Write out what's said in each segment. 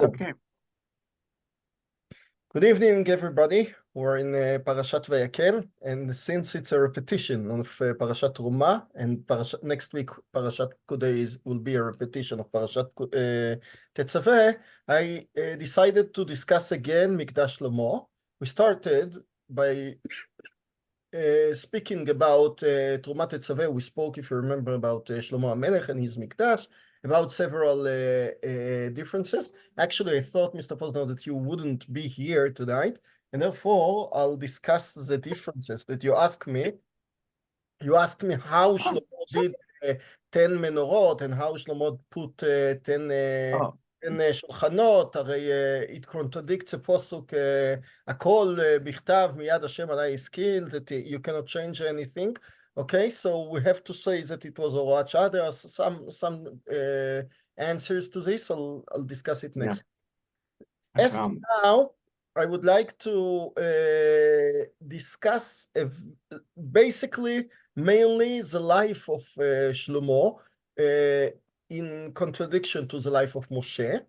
Okay. Good evening, everybody. We're in Parashat Vayakel, and since it's a repetition of Parashat Truma, and next week Parashat Kodei will be a repetition of Parashat Tetzaveh, I decided to discuss again Mikdash Shlomo. We started by speaking about Trumat Tetzaveh. We spoke, if you remember, about Shlomo HaMelech and his Mikdash, about several differences. Actually, I thought, Mr. Posner, that you wouldn't be here tonight, and therefore I'll discuss the differences that you asked me. You asked me how Shlomo did 10 menorot and how Shlomo put 10 שולחנות, הרי it contradicts a פסוק, הכל בכתב מיד השם עלי השכיל, that you cannot change anything. Okay, so we have to say that it was הוראת שעה. There are some answers to this. I'll discuss it next. As now, I would like to discuss basically mainly the life of Shlomo in contradiction to the life of Moshe.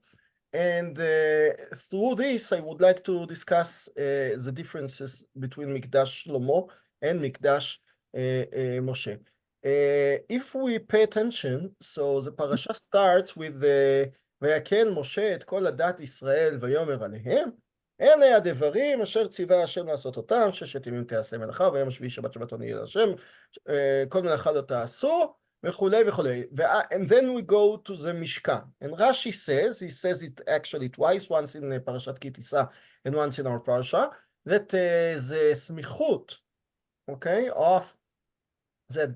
And through this, I would like to discuss the differences between Mikdash Shlomo and Mikdash Moshe. If we pay attention, so the parasha starts with Vayakel Moshe את כל עדת ישראל ויאמר עליהם, אלה הדברים אשר ציווה השם לעשות אותם, ששת ימים תעשה מלאכה, ויום השביעי שבת שבתון יהיה להשם, כל מלאכה לא תעשו, וכולי וכולי. And then we go to the Mishkan. And Rashi says, he says it actually twice, once in Parashat Ki Tisa and once in our parasha, that the smichut, okay, of the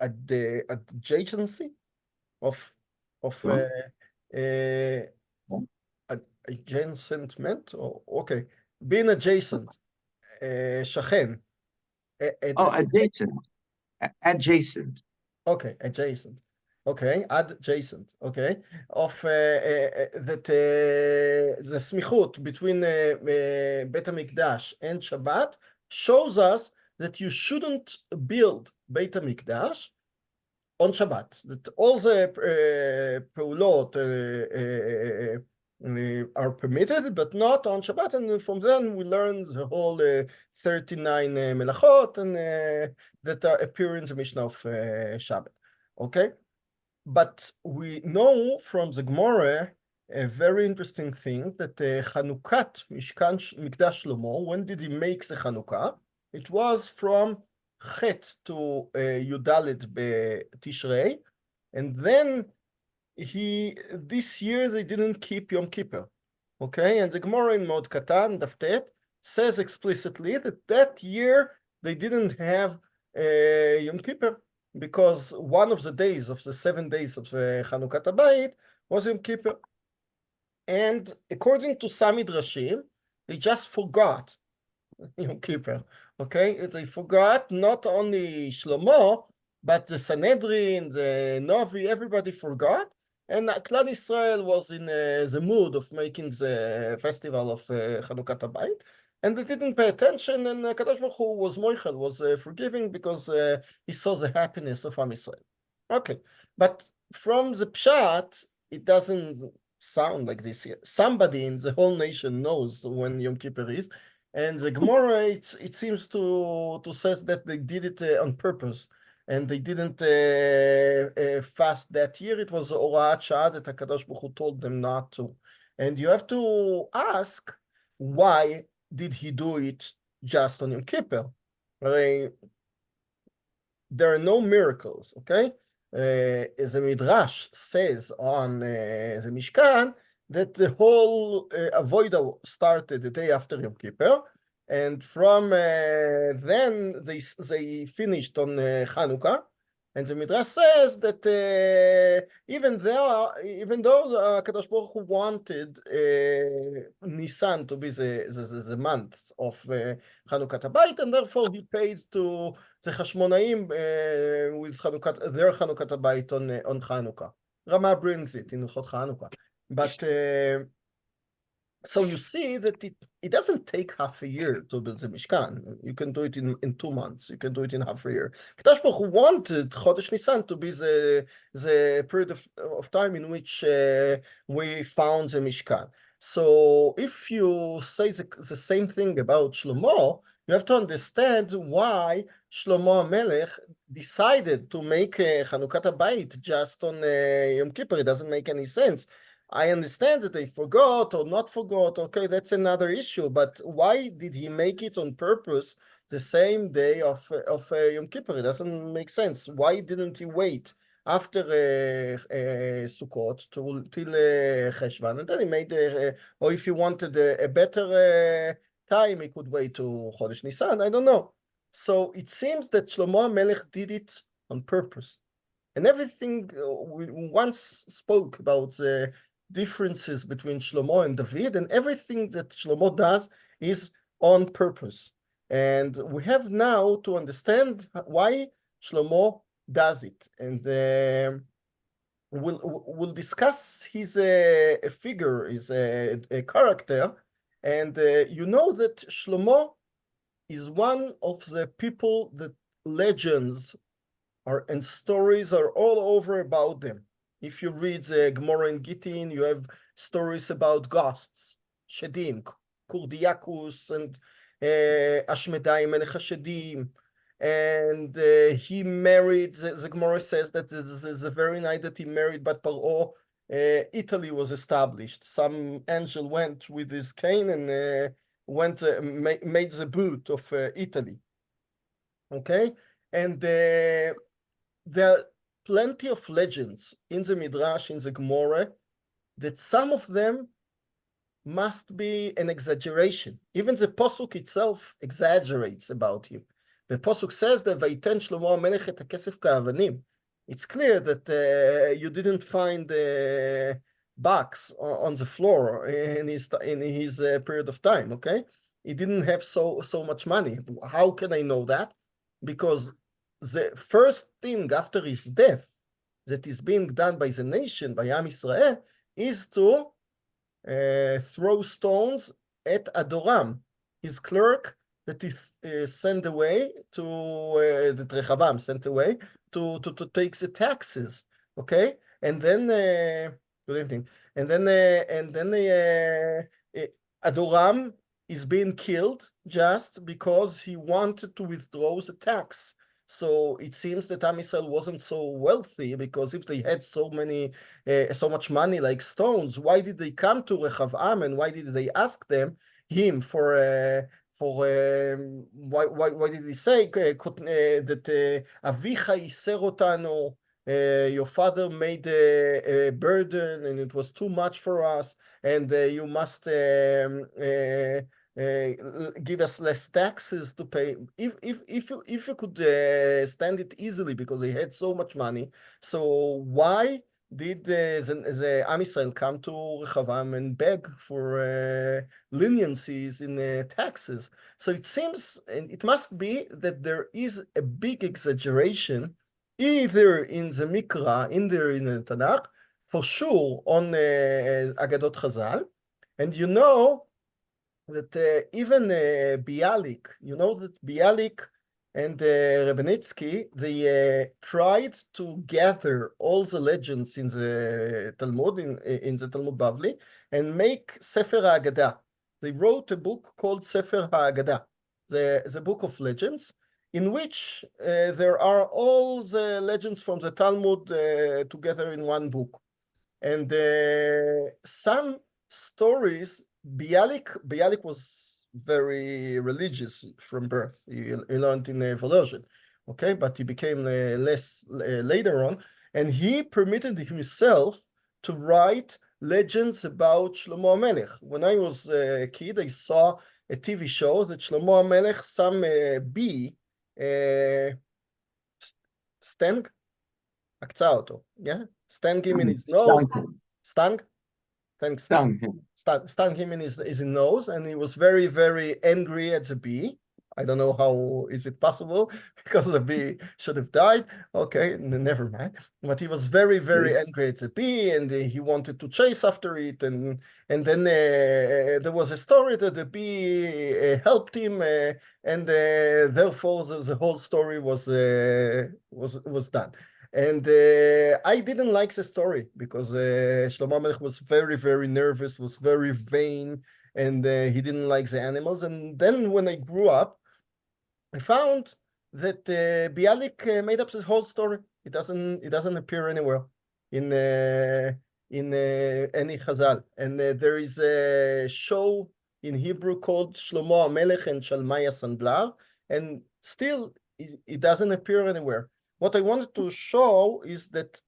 adjacency of adjacent, okay, being adjacent, שכן. Adjacent. Okay, adjacent. Okay, adjacent. Okay, of that the smichut between Beit HaMikdash and Shabbat shows us that you shouldn't build Beit HaMikdash on Shabbat. That all the פעולות are permitted, but not on Shabbat. And from then we learn the whole 39 melachot and that appear in the Mishnah of Shabbat. Okay, but we know from the Gemara a very interesting thing that Chanukat Mishkan Mikdash Shlomo. When did he make the Chanukah? It was from Chet to Yudalit Tishrei, and then this year they didn't keep Yom Kippur, okay? And the Gemara in Mod Katan, Daftet, says explicitly that year they didn't have Yom Kippur because one of the days of the 7 days of Chanukat Habayit was Yom Kippur. And according to some Midrashim, they just forgot Yom Kippur, okay? They forgot not only Shlomo, but the Sanhedrin, the Novi, everybody forgot. And Klal Israel was in the mood of making the festival of Chanukat Habayit, and they didn't pay attention, and Kadosh Baruch Hu was moichel, was forgiving because he saw the happiness of Am Yisrael. Okay, but from the Pshat, it doesn't sound like this here. Somebody in the whole nation knows when Yom Kippur is, and the Gemara, it seems to says that they did it on purpose. And they didn't fast that year. It was Horat Shah that HaKadosh Baruch Hu told them not to. And you have to ask, why did he do it just on Yom Kippur? There are no miracles, okay? As the Midrash says on the Mishkan, that the whole Avodah started the day after Yom Kippur, and from then they finished on Chanukah, and the Midrash says that even though Kadosh Baruch Hu wanted Nisan to be the month of Chanukat Habayit, and therefore he paid to the Hashmonaim with their Chanukat Habayit on Chanukah. Rama brings it in Chot Chanukah, but So you see that it doesn't take half a year to build the Mishkan. You can do it in 2 months. You can do it in half a year. Kadosh Baruch Hu wanted Chodesh Nisan to be the period of time in which we found the Mishkan. So if you say the same thing about Shlomo, you have to understand why Shlomo Melech decided to make Chanukat HaBayit just on Yom Kippur. It doesn't make any sense. I understand that they forgot or not forgot. Okay, that's another issue. But why did he make it on purpose the same day of Yom Kippur? It doesn't make sense. Why didn't he wait after Sukkot till Cheshvan, and then he made or if he wanted a better time, he could wait to Chodesh Nisan. I don't know. So it seems that Shlomo Melech did it on purpose. And everything we once spoke about the differences between Shlomo and David, and everything that Shlomo does is on purpose. And we have now to understand why Shlomo does it. And we'll discuss his figure, his a character. And you know that Shlomo is one of the people that legends and stories are all over about them. If you read the Gemara in Gittin, you have stories about ghosts, Shedim, Kurdiakus, and Ashmedai Melech HaShedim. And he married, the Gemara says that this is the very night that he married, but Paro, Italy was established. Some angel went with his cane and made the boot of Italy. Okay? And there are plenty of legends in the Midrash, in the Gemara, that some of them must be an exaggeration. Even the Pasuk itself exaggerates about him. The Pasuk says that Vaiten Shlomo HaMelech et hakesef ka'avanim. It's clear that you didn't find bucks on the floor in his period of time, okay? He didn't have so much money. How can I know that? Because the first thing after his death that is being done by the nation, by Am Israel, is to throw stones at Adoram, his clerk that is sent away to the Rechavam sent away to take the taxes. Okay, and then good evening, and then Adoram is being killed just because he wanted to withdraw the tax. So it seems that Am Yisrael wasn't so wealthy, because if they had so much money like stones, why did they come to Rechavam, and why did they ask him for why did he say that Avicha iser otanu, your father made a burden and it was too much for us, and you must give us less taxes to pay. If you could stand it easily because they had so much money, so why did the Am Yisrael come to Rechavam and beg for leniencies in taxes? So it seems, and it must be, that there is a big exaggeration either in the Mikra, either in the Tanakh, for sure on Agadot Chazal. And you know that even Bialik, you know that Bialik and Rebenitzky, they tried to gather all the legends in the Talmud, in the Talmud Bavli, and make Sefer HaAgadah. They wrote a book called Sefer HaAgadah, the book of legends, in which there are all the legends from the Talmud together in one book. And some stories, Bialik was very religious from birth. He learned in Volozhin, okay, but he became less later on, and he permitted himself to write legends about Shlomo HaMelech. When I was a kid, I saw a TV show that Shlomo HaMelech, some bee, stung, עקצה אותו, yeah? Stung him in his nose. Stung? Thanks. Stung him. Stung him in his nose, and he was very, very angry at the bee. I don't know how is it possible because the bee should have died. Okay, never mind. But he was very, very angry at the bee, and he wanted to chase after it. And then there was a story that the bee helped him, and therefore the whole story was done. And I didn't like the story because Shlomo Melech was very, very nervous, was very vain, and he didn't like the animals. And then when I grew up, I found that Bialik made up this whole story. It doesn't appear anywhere in any Chazal. And there is a show in Hebrew called Shlomo HaMelech and Shalmaya Sandlar, and still it doesn't appear anywhere. What I wanted to show is that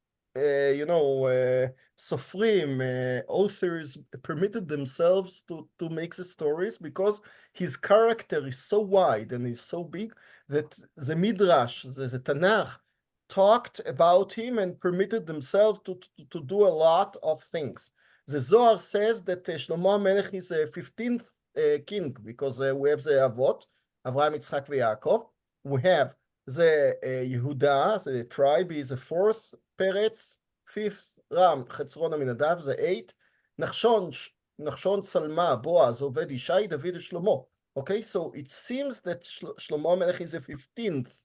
Sofrim, authors permitted themselves to make the stories because his character is so wide and is so big that the Midrash, the Tanakh, talked about him and permitted themselves to do a lot of things. The Zohar says that Shlomo HaMelech is a 15th king because we have the Avot, Avraham, Yitzchak, Yaakov. We have the Yehuda, the tribe, is the 4th, Peretz, 5th, Ram, Chetzron, Aminadav, the 8th, Nachshon, Salma, Boaz, Oved, Ishai, David, Shlomo. Okay, so it seems that Shlomo HaMelech is a 15th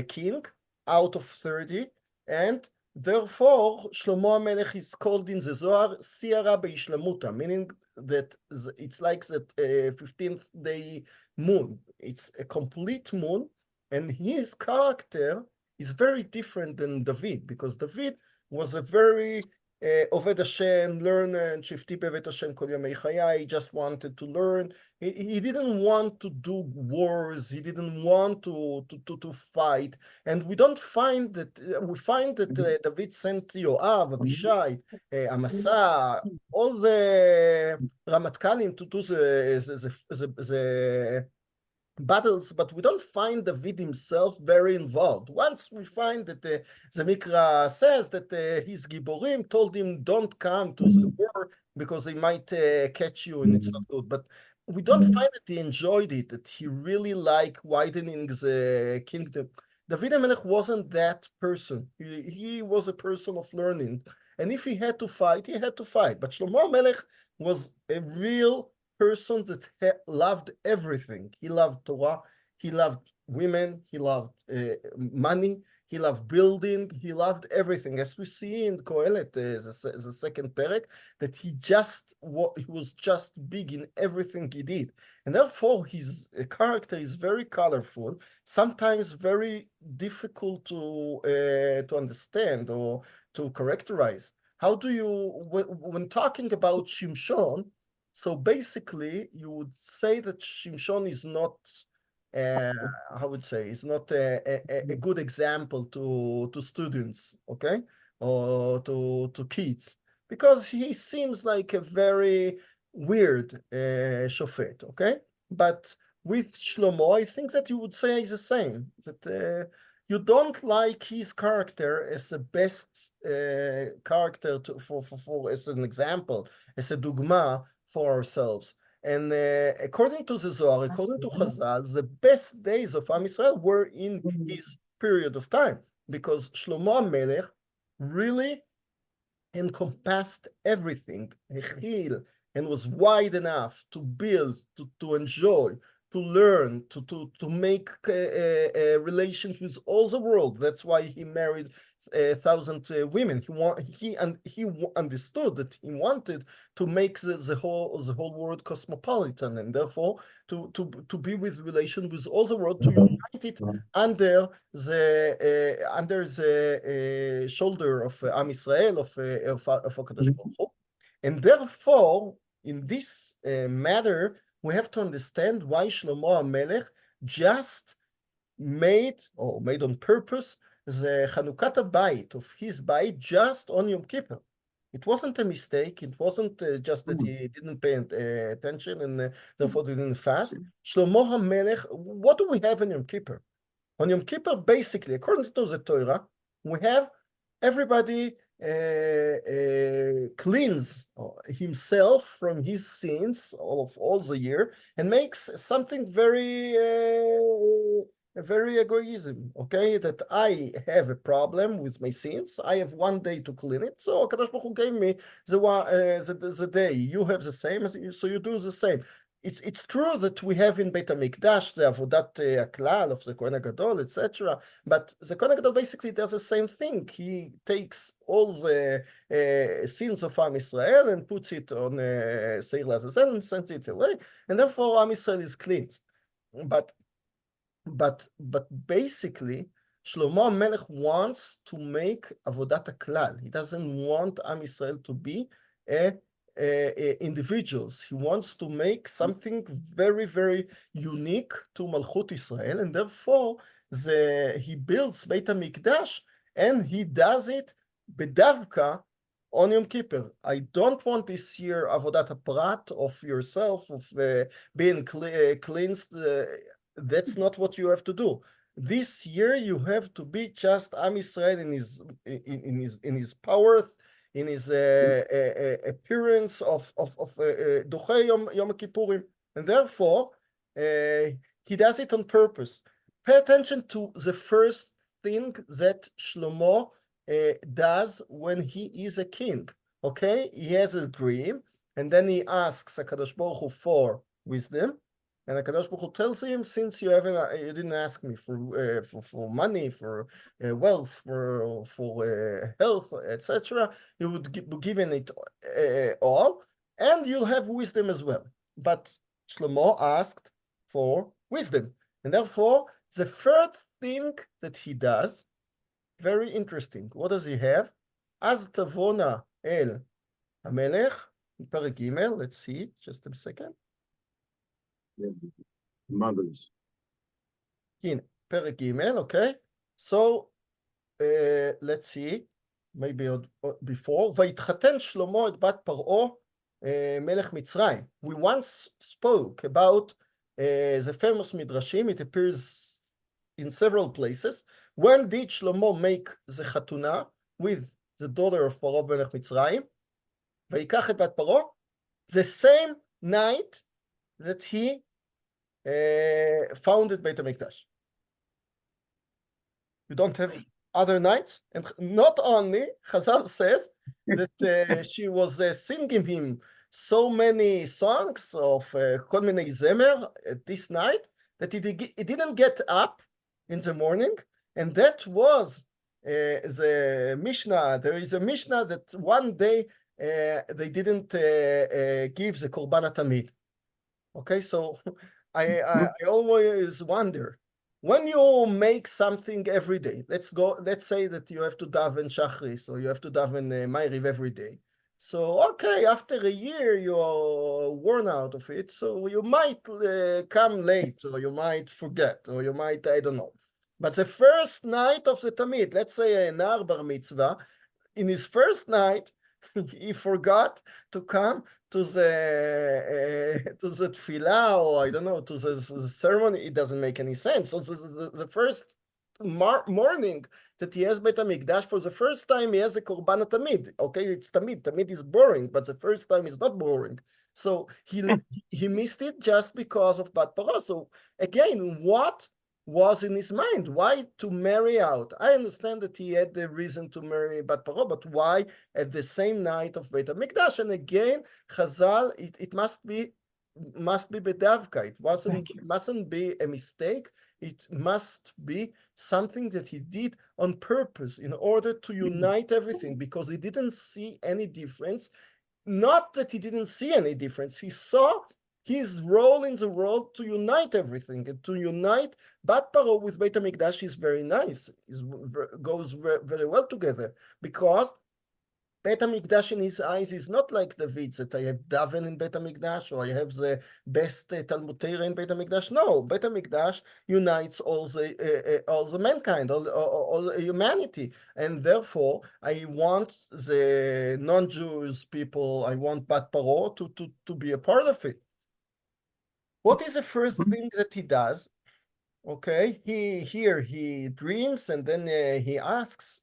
king out of 30, and therefore Shlomo HaMelech is called in the Zohar Siara Beishlemuta, meaning that it's like the 15th day moon. It's a complete moon, and his character is very different than David, because David was a very Oved Hashem, learner, and Shifti Bevet Hashem Kol Yamei Chayai. He just wanted to learn. He didn't want to do wars. He didn't want to fight. And we don't find that. We find that David sent Yoav, Abishai, Amasa, all the Ramatkalim to do the battles, but we don't find David himself very involved. Once we find that the Mikra says that his Giborim told him, don't come to the war because they might catch you and it's not good. But we don't find that he enjoyed it, that he really liked widening the kingdom. David HaMelech wasn't that person. He was a person of learning. And if he had to fight, he had to fight. But Shlomo HaMelech was a real person that loved everything. He loved Torah, he loved women, he loved money, he loved building, he loved everything. As we see in Kehilat, the second perek, that he was just big in everything he did. And therefore his character is very colorful, sometimes very difficult to understand or to characterize. How do you, when talking about Shimshon, so basically, you would say that Shimshon is not, how would say, is not a good example to students, okay, or to kids, because he seems like a very weird shofet, okay. But with Shlomo, I think that you would say is the same. That you don't like his character as the best character for as an example, as a dugma for ourselves. And according to the Zohar, according to Chazal, the best days of Am Yisrael were in his period of time, because Shlomo HaMelech really encompassed everything, and was wide enough to build, to enjoy, to learn, to make relations with all the world. That's why he married 1,000 women. He understood that he wanted to make the whole world cosmopolitan, and therefore to be with relation with all the world, to unite it under the shoulder of Am Yisrael, of HaKadosh Baruch Hu. And therefore, in this matter, we have to understand why Shlomo HaMelech just made on purpose the Chanukat HaBayit of his Bayit just on Yom Kippur. It wasn't a mistake. It wasn't just that he didn't pay attention and therefore didn't fast. Shlomo HaMelech, what do we have on Yom Kippur? On Yom Kippur, basically, according to the Torah, we have everybody cleanse himself from his sins of all the year and makes something very egoism, okay? That I have a problem with my sins. I have one day to clean it. So Kadosh Baruch Hu gave me the day. You have the same, so you do the same. It's true that we have in Beit HaMikdash the Avodat Haklal of the Kohen HaGadol, etc. But the Kohen HaGadol basically does the same thing. He takes all the sins of Am Israel and puts it on Seir Lazazel and sends it away, and therefore Am Israel is cleansed. But basically, Shlomo Melech wants to make Avodat HaKlal. He doesn't want Am Israel to be individuals. He wants to make something very, very unique to Malchut Israel, and therefore he builds Beit HaMikdash, and he does it bedavka on Yom Kippur. I don't want this year Avodat HaPrat of yourself, of being cleansed. That's not what you have to do. This year you have to be just Am Israel in his power, in his appearance of Dochei Yom Kippurim, and therefore he does it on purpose. Pay attention to the first thing that Shlomo does when he is a king. Okay, he has a dream, and then he asks HaKadosh Baruch Hu for wisdom. And HaKadosh Baruch Hu tells him, since you didn't ask me for money, for wealth, for health, etc., you would be given it all, and you'll have wisdom as well. But Shlomo asked for wisdom, and therefore the first thing that he does, very interesting. What does he have? Az tavona el hamelech, פרק ג', let's see, just a second. Mothers. הנה, פרק ג', okay? So, let's see, maybe before, ויתחתן שלמה את בת פרעה, מלך מצרים. We once spoke about the famous midrashim. It appears in several places. When did Shlomo make the חתונה with the daughter of פרעה מלך מצרים? ויקח את בת פרעה, the same night that he founded Beit HaMikdash. You don't have other nights? And not only, Chazal says that she was singing him so many songs of Kol Minei Zemer at this night that he didn't get up in the morning, and that was the Mishnah. There is a Mishnah that one day they didn't give the Korban Tamid. Okay, so I always wonder, when you make something every day, let's say that you have to daven Shachris or you have to daven Ma'ariv every day. So, okay, after a year, you're worn out of it, so you might come late, or you might forget, or you might, I don't know. But the first night of the Tamid, let's say a Nar Bar Mitzvah, in his first night, he forgot to come to the tefillah, or I don't know, to the ceremony. It doesn't make any sense. So the first morning that he has Beit HaMikdash, for the first time he has a Korban Tamid. Okay, it's Tamid. Tamid is boring, but the first time is not boring. So he missed it just because of Bat Parah. So again, what was in his mind? Why to marry out? I understand that he had the reason to marry Bat Parah, but why at the same night of Beit HaMikdash? And again, Chazal, it must be bedavka. It mustn't be a mistake. It must be something that he did on purpose in order to unite everything, because he didn't see any difference. Not that he didn't see any difference. He saw his role in the world to unite everything, and to unite Bat Parah with Beit HaMikdash is very nice. It goes very well together, because Beit HaMikdash in his eyes is not like David, that I have daven in Beit HaMikdash, or I have the best Talmud Torah in Beit HaMikdash. No, Beit HaMikdash unites all the mankind, all humanity, and therefore I want the non-Jews people, I want Bat Parah to be a part of it. What is the first thing that he does? Okay, he dreams, and then he asks,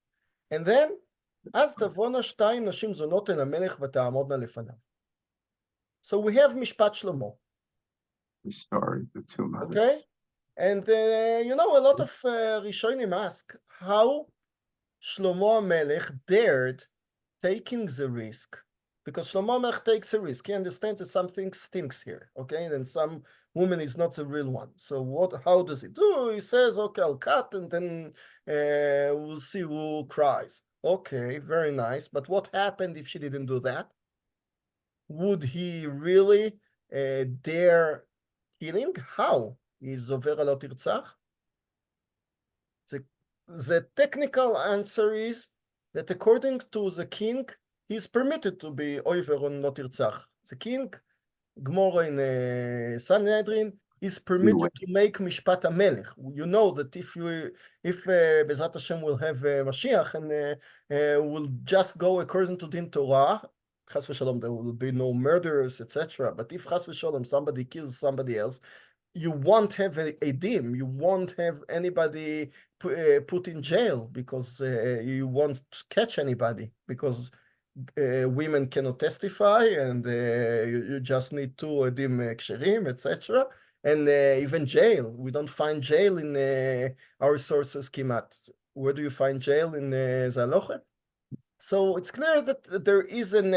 and then אז תבואנה שתיים נשים זונות אל המלך ותעמודנה לפניו. So we have משפט שלמה. The story, the two mothers. Okay? And you know, a lot of Rishonim ask how Shlomo HaMelech dared taking the risk, because Shlomo HaMelech takes a risk. He understands that something stinks here, okay? And some woman is not the real one. So how does he do? He says, okay, I'll cut, and then we'll see who cries. Okay, very nice. But what happened if she didn't do that? Would he really dare killing? How? Is עובר על לא תרצח? The technical answer is that according to the king, he's permitted to be over on לא תרצח. The king, Gemara in Sanhedrin, is permitted to make משפט המלך. You know that if בעזרת Hashem will have Mashiach and will just go according to Din Torah, Chas v'shalom, there will be no murderers, etc. But if Chas v'shalom somebody kills somebody else, you won't have a dim, you won't have anybody put in jail because you won't catch anybody because women cannot testify and you just need two edim ksherim, etc. And even jail, we don't find jail in our sources kimat. Where do you find jail in Zaloche? So it's clear that there is an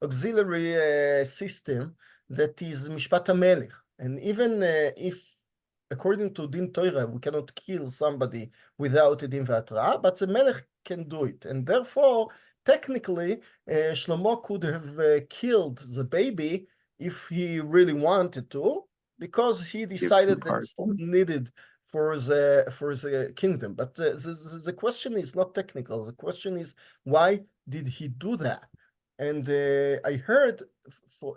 auxiliary system that is Mishpat HaMelech. And even if, according to Din Torah, we cannot kill somebody without a Din V'Atra, but the Melech can do it. And therefore, technically, Shlomo could have killed the baby if he really wanted to, because he decided that he needed for the kingdom. But the question is not technical. The question is, why did he do that? And I heard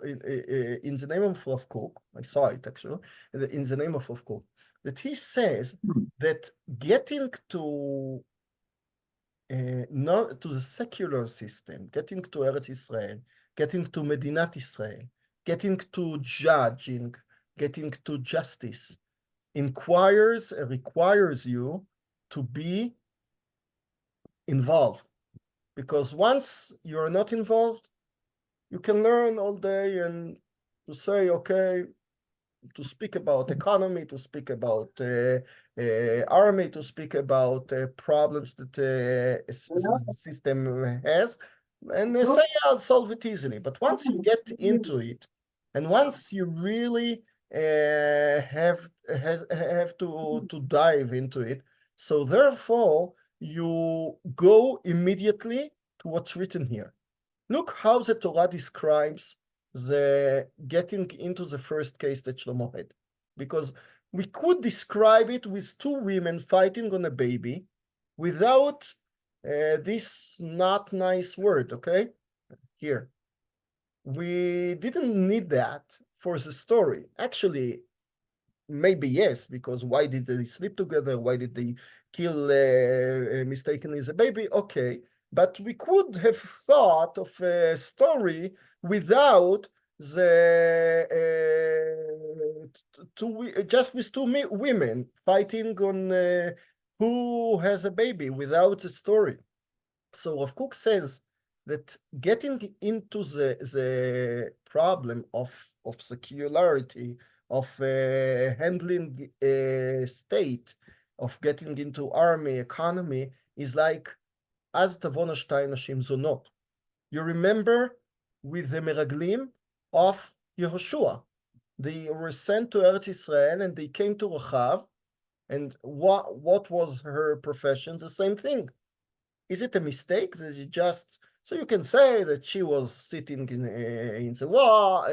in the name of Rav Kook, I saw it actually, in the name of Rav Kook, that he says that getting to not to the secular system, getting to Eretz Israel, getting to Medinat Israel, getting to judging, getting to justice, requires you to be involved. Because once you're not involved, you can learn all day and to say, okay, to speak about economy, to speak about army, to speak about problems that the system has, and say, yeah, I'll solve it easily. But once you get into it, and once you really have to dive into it, so therefore you go immediately to what's written here. Look how the Torah describes the getting into the first case that Shlomo had. Because we could describe it with two women fighting on a baby without this not nice word, okay? Here. We didn't need that for the story. Actually, maybe yes, because why did they sleep together? Why did they kill mistakenly the baby? Okay, but we could have thought of a story without the just with two women fighting on who has a baby without the story. So Rav Kook says that getting into the problem of secularity, of handling state, of getting into army, economy, is like as tavona shtayim nashim zonot. You remember with the meraglim of Yehoshua. They were sent to Eretz Israel and they came to Rachav, and what was her profession? The same thing. Is it a mistake that you just, so you can say that she was sitting in the wall,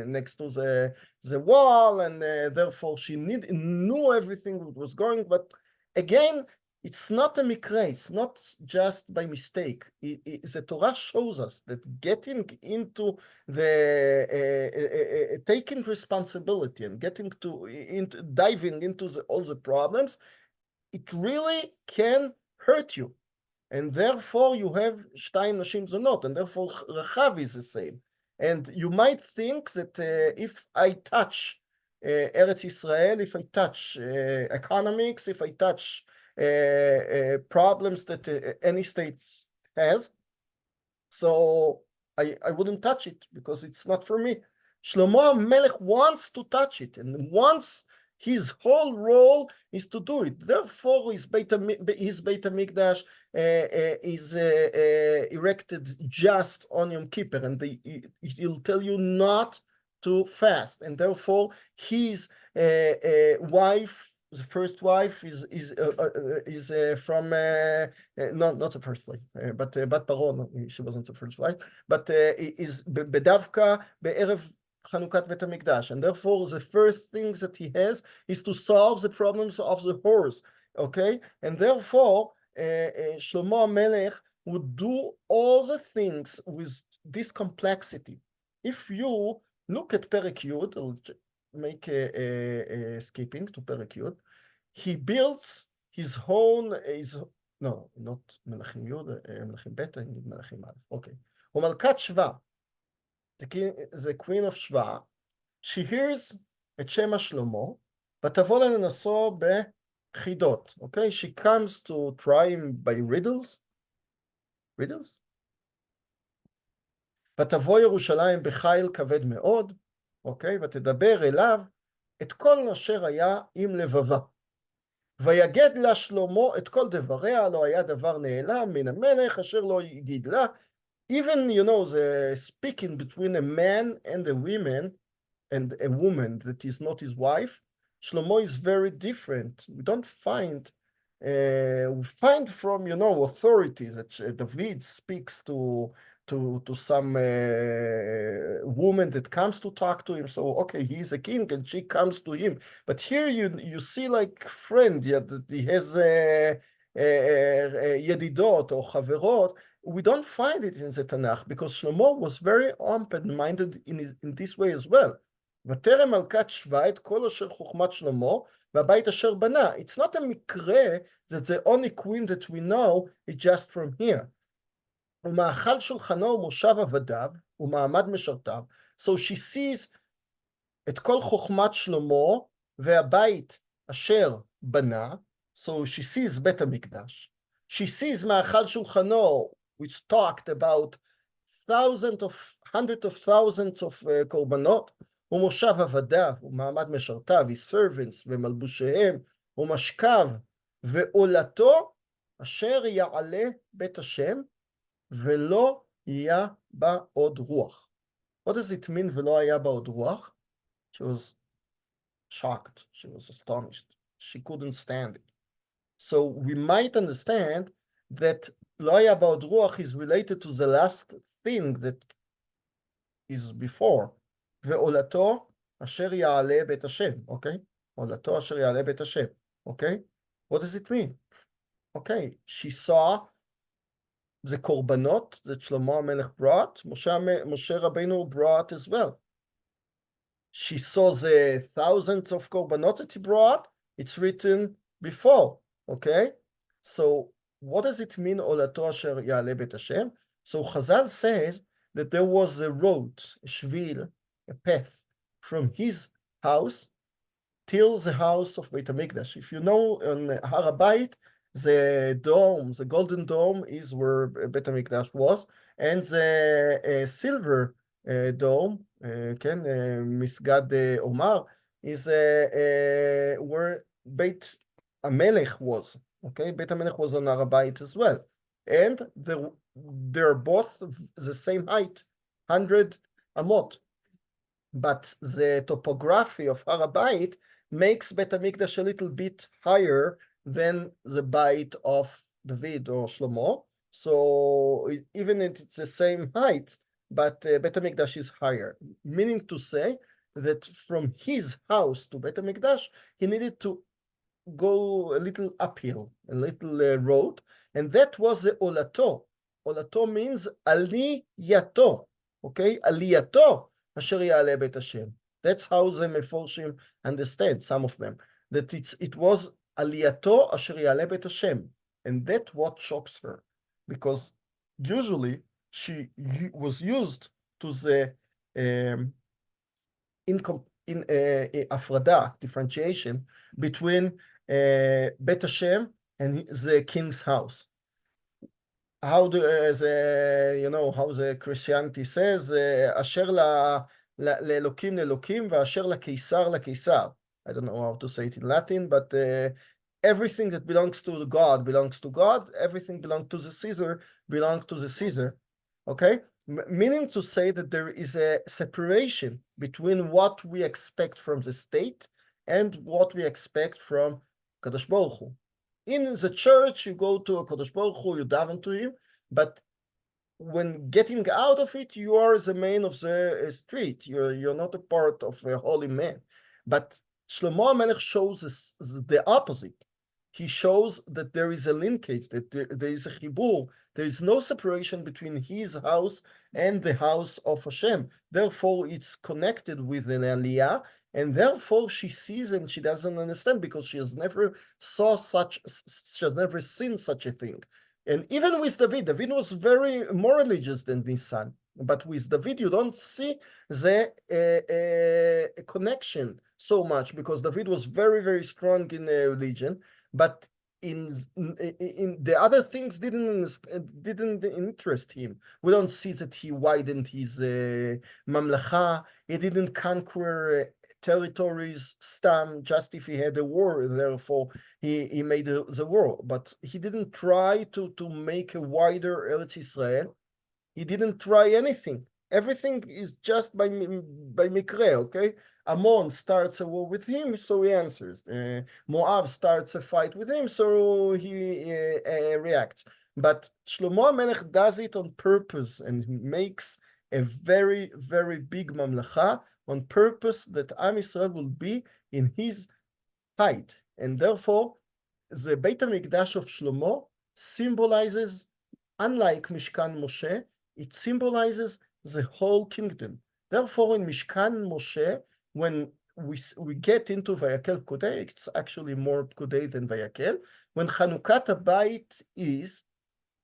next to the wall, and therefore she knew everything that was going, but again, it's not a mikra, it's not just by mistake. The Torah shows us that getting into the taking responsibility and getting into diving into all the problems, it really can hurt you. And therefore you have shtayim nashim zonot, and therefore Rachav is the same. And you might think that if I touch Eretz Israel, if I touch economics, if I touch problems that any state has. So I wouldn't touch it because it's not for me. Shlomo HaMelech wants to touch it, and wants his whole role is to do it. Therefore, his Beit HaMikdash is erected just on Yom Kippur, and he'll tell you not to fast, and therefore his wife, the first wife, is from not the first wife, but Bat Paro, she wasn't the first wife, but is bedavka be'erev Chanukat Bet HaMikdash, and therefore the first things that he has is to solve the problems of the whores, okay? And therefore, Shlomo HaMelech would do all the things with this complexity. If you look at Perek Yud, I'll make a skipping to Perek Yud, he builds his own, no, not Melachim Yud, Melachim Bet, I need Melachim Aleph, okay. Umalkat Shva, the queen of Shva, she hears את שם שלמה, ותבוא לנסו בחידות, okay? She comes to try him by riddles, ותבוא ירושלים בחיל כבד מאוד, אוקיי? ותדבר אליו את כל אשר היה עם לבבה. ויגד לה שלמה את כל דבריה, לא היה דבר נעלם מן המלך אשר לא יגיד לה. Even, you know, the speaking between a man and a woman that is not his wife, Shlomo is very different. We don't find, we find from, you know, authorities that David speaks to some woman that comes to talk to him. So, okay, he's a king and she comes to him. But here you see like friend, yeah, that he has yedidot or chaverot. We don't find it in the Tanakh because Shlomo was very open-minded in this way as well. ותרם מלכת שווה את כל אשר חוכמת שלמה והבית אשר בנה. It's not a מקרה that the only queen that we know is just from here. ומאכל שולחנו ומושב עבדיו ומעמד משרתיו. So she sees את כל חוכמת שלמה והבית אשר בנה. So she sees בית המקדש. She sees מאכל שולחנו, which talked about hundreds of thousands of קורבנות, ומושב עבדיו ומעמד משרתיו, his servants ומלבושיהם ומשכב ועולתו אשר יעלה בית השם ולא יהיה בה עוד רוח. What does it mean ולא היה בה עוד רוח? She was shocked, she was astonished, she couldn't stand it. So we might understand that לא היה בה עוד רוח is related to the last thing that is before. ועולתו אשר יעלה בית השם, okay? עולתו אשר יעלה בית השם, okay? What does it mean? Okay, she saw the korbanot that Shlomo HaMelech brought, Moshe Rabbeinu brought as well. She saw the thousands of korbanot that he brought, it's written before, okay? So what does it mean, עולתו אשר יעלה בית השם? So Chazal says that there was a road, a shvil, a path from his house till the house of Beit HaMikdash. If you know, on Har HaBayit, the dome, the golden dome is where Beit HaMikdash was, and the silver dome, Misgad Omar, is where Beit HaMelech was. Okay, Beit HaMelech was on Har HaBayit as well. And they're both the same height, 100 amot. But the topography of Har HaBayit makes Beit HaMikdash a little bit higher than the Bayit of David or Shlomo. So even if it's the same height, but Beit HaMikdash is higher. Meaning to say that from his house to Beit HaMikdash, he needed to go a little uphill, a little road, and that was the Olato. Olato means Aliyato, okay? Aliyato. Asher Ya'aleh Beit Hashem. That's how the Meforshim understand, some of them, that it was Aliyato Asher Ya'aleh Beit Hashem, and that's what shocks her, because usually she was used to the Afrada, differentiation between Beit Hashem and the king's house. how how the Christianity says, אשר לאלוקים לאלוקים ואשר לקיסר לקיסר. I don't know how to say it in Latin, but everything that belongs to God belongs to God. Everything belongs to the Caesar belongs to the Caesar. Okay? Meaning to say that there is a separation between what we expect from the state and what we expect from Kadosh Baruch Hu. In the church, you go to a Kadosh Baruch Hu, you daven to him, but when getting out of it, you are the man of the street. You're not a part of a holy man. But Shlomo HaMelech shows the opposite. He shows that there is a linkage, that there is a chibur. There is no separation between his house and the house of Hashem. Therefore, it's connected with an aliyah, and therefore she sees and she doesn't understand because she has never seen such a thing. And even with David was very more religious than his son. But with David, you don't see the connection so much because David was very, very strong in religion. But in the other things didn't interest him. We don't see that he widened his mamlacha. He didn't conquer territories stam just if he had a war. Therefore, he made the war. But he didn't try to make a wider Eretz Israel. He didn't try anything. Everything is just by mikre, okay? Ammon starts a war with him, so he answers. Moab starts a fight with him, so he reacts. But Shlomo HaMelech does it on purpose and makes a very, very big mamlacha on purpose that Am Yisrael will be in his height. And therefore, the Beit HaMikdash of Shlomo symbolizes, unlike Mishkan Moshe, it symbolizes the whole kingdom. Therefore, in Mishkan Moshe, when we get into Vayakel Kodei, it's actually more Kodei than Vayakel. When Chanukat Habayit is,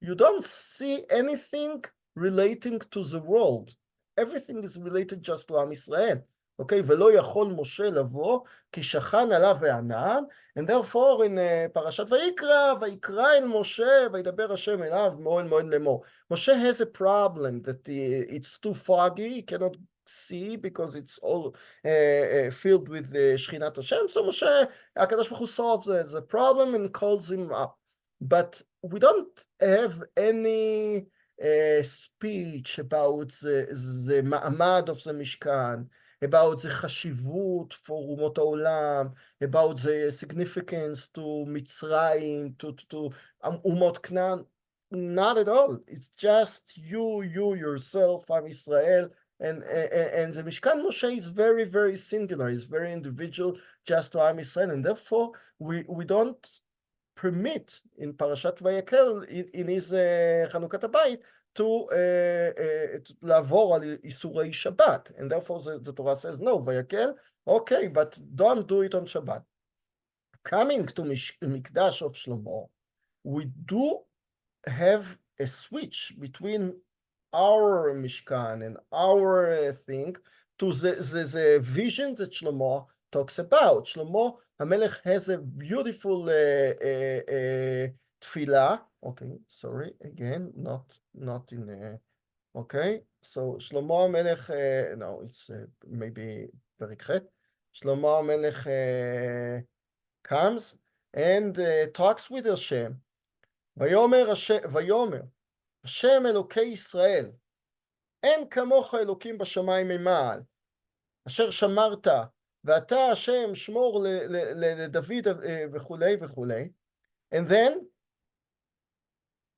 you don't see anything relating to the world. Everything is related just to Am Yisrael. Okay, ולא יכול משה לבוא, כי שכן עליו הענן, and therefore in פרשת ויקרא אל משה, וידבר השם אליו מאוהל מועד לאמור. Moshe has a problem that it's too foggy, he cannot see because it's all filled with שכינת Hashem, so Moshe, הקדוש ברוך הוא solves the problem and calls him up. But we don't have any speech about the מעמד of the Mishkan, about the chashivut for umot haolam, about the significance to Mitzrayim, to umot Canaan. Not at all. It's just you yourself, Am Yisrael, and the Mishkan Moshe is very, very singular. It's very individual, just to Am Yisrael, and therefore we don't permit in Parashat Vayakel in his Chanukat Habayit to לעבור על איסורי Shabbat, and therefore the Torah says no, Vayakel, okay, but don't do it on Shabbat. Coming to Mikdash of Shlomo, we do have a switch between our Mishkan and our thing to the vision that Shlomo talks about. Shlomo HaMelech has a beautiful tefillah. Okay, sorry, again, not in okay, so Shlomo HaMelech, no, it's maybe Perek Chet. Shlomo HaMelech comes and talks with Hashem. Vayomer Hashem Elokei Yisrael, אין כמוך אלוקים בשמיים ממעל, אשר שמרת, ואתה השם שמור לדוד וכולי וכולי. And then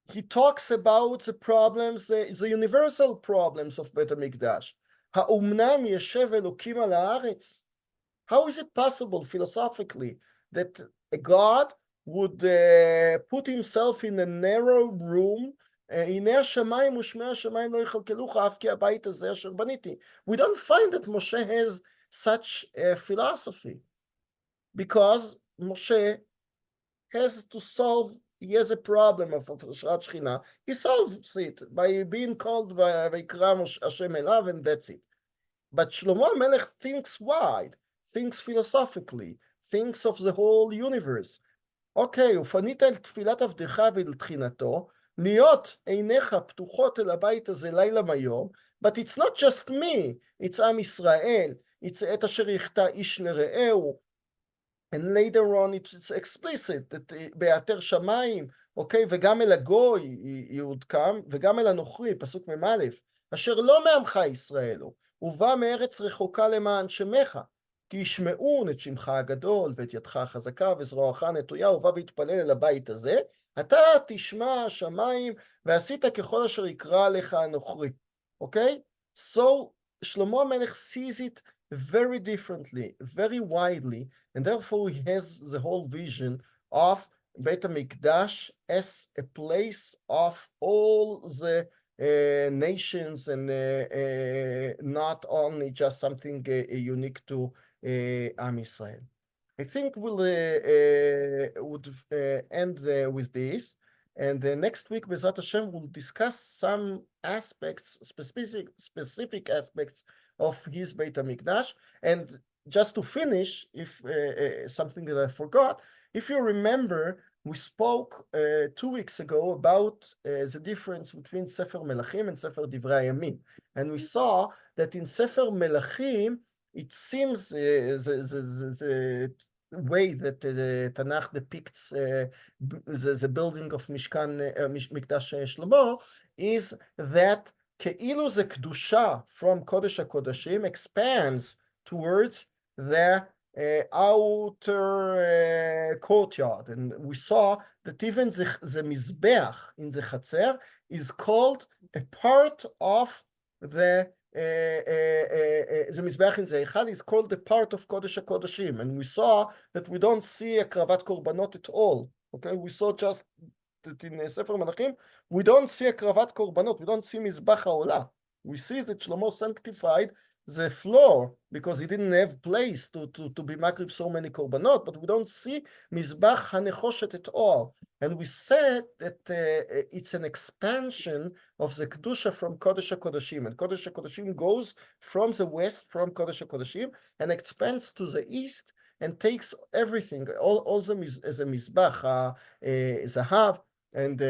he talks about the problems, the universal problems of בית המקדש. האומנם ישב אלוקים על הארץ? How is it possible philosophically that a God would put himself in a narrow room? הנה השמיים ושמי השמיים לא יכלכלוך אף כי הבית הזה אשר בניתי. We don't find that Moshe has such a philosophy because Moshe has to solve, he has a problem of Hashrat Shechina. He solves it by being called ויקרא Hashem אליו, and that's it. But Shlomo HaMelech thinks wide, thinks philosophically, thinks of the whole universe. אוקיי, ופנית אל תפילת עבדך ואל תחינתו, להיות עיניך פתוחות אל הבית הזה לילה מיום, but it's not just me, it's עם ישראל, it's את אשר יחטא איש לרעהו, and later on it's explicit, בהיעתר שמיים, אוקיי, וגם אל הגוי יעודכם, וגם אל הנוכרי, פסוק מ"א, אשר לא מעמך ישראל הוא, ובא מארץ רחוקה למען שמך, כי ישמעון את שמך הגדול, ואת ידך החזקה, וזרועך נטויה, ובא והתפלל אל הבית הזה, אתה תשמע השמיים, ועשית ככל אשר יקרא לך הנוכרי, אוקיי? So, שלמה המלך sees it very differently, very widely, and therefore he has the whole vision of Beit HaMikdash as a place of all the nations and not only just something unique to Am Yisrael. I think we'll would end with this, and next week, Bezrat Hashem, we'll discuss some aspects, specific aspects of his Beit HaMikdash. And just to finish, if something that I forgot, if you remember, we spoke 2 weeks ago about the difference between Sefer Melachim and Sefer Divrei Hayamim. And we saw that in Sefer Melachim, it seems the way that Tanakh depicts the building of Mishkan, Mikdash Shlomo, is that Ke'ilu the Kedusha from Kodesh HaKodashim expands towards the outer courtyard. And we saw that even the Mizbeach in the Chatzer is called a part of the Mizbeach in the Eichal is called a part of Kodesh HaKodashim. And we saw that we don't see a Kravat Korbanot at all. Okay, we saw just that in Sefer Melachim, we don't see a Kravat Korbanot, we don't see Mizbach HaOlah. We see that Shlomo sanctified the floor because he didn't have place to be makriv so many korbanot, but we don't see Mizbach HaNechoshet at all. And we said that it's an expansion of the Kedusha from Kodesh HaKodashim. And Kodesh HaKodashim goes from the west, from Kodesh HaKodashim, and expands to the east and takes everything, all the Mizbach, Zahav, and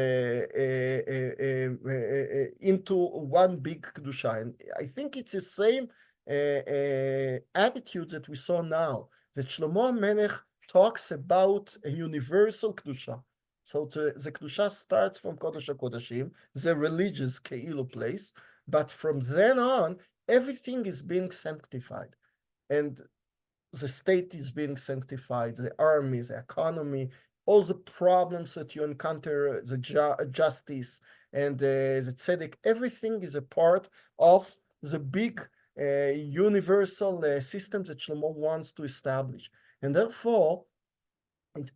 into one big Kedusha. And I think it's the same attitude that we saw now, that Shlomo Melech talks about a universal Kedusha. So the Kedusha starts from Kodesh HaKodashim, the religious Ke'ilu place, but from then on, everything is being sanctified. And the state is being sanctified, the army, the economy, all the problems that you encounter, the justice and the tzedek, everything is a part of the big universal system that Shlomo wants to establish. And therefore,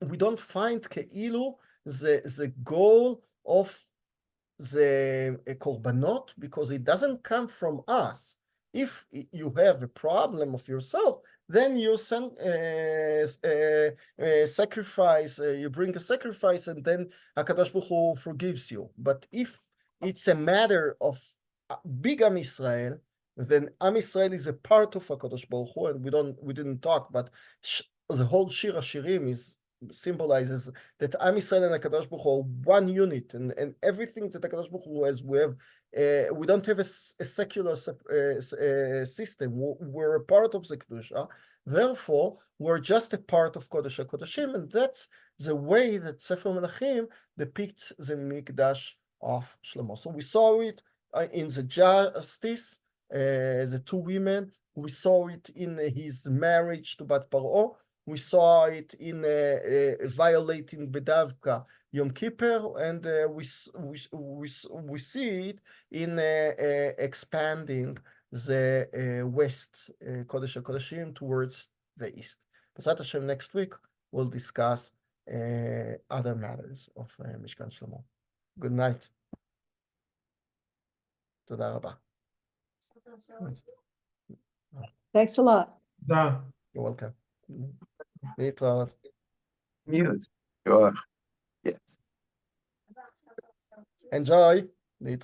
we don't find Ke'ilu the goal of the korbanot, because it doesn't come from us. If you have a problem of yourself, then you sacrifice, you bring a sacrifice, and then HaKadosh Baruch Hu forgives you. But if it's a matter of big Am Yisrael, then Am Yisrael is a part of HaKadosh Baruch Hu, and we didn't talk, but the whole Shir HaShirim symbolizes that Am Yisrael and HaKadosh Baruch Hu are one unit, and everything that HaKadosh Baruch Hu has, we don't have a secular system. We're a part of the Kedusha. Therefore, we're just a part of Kodesh HaKodashim, and that's the way that Sefer Melachim depicts the Mikdash of Shlomo. So we saw it in the justice, the two women. We saw it in his marriage to Bat Paro. We saw it in violating Bedavka Yom Kippur, and we see it in expanding the west Kodesh HaKodashim towards the east. Bezrat Hashem, next week we'll discuss other matters of Mishkan Shlomo. Good night. Toda rabba. Thanks a lot. Da. You're welcome. להתראות. Mute. Sure. Yes. Enjoy. להתראות.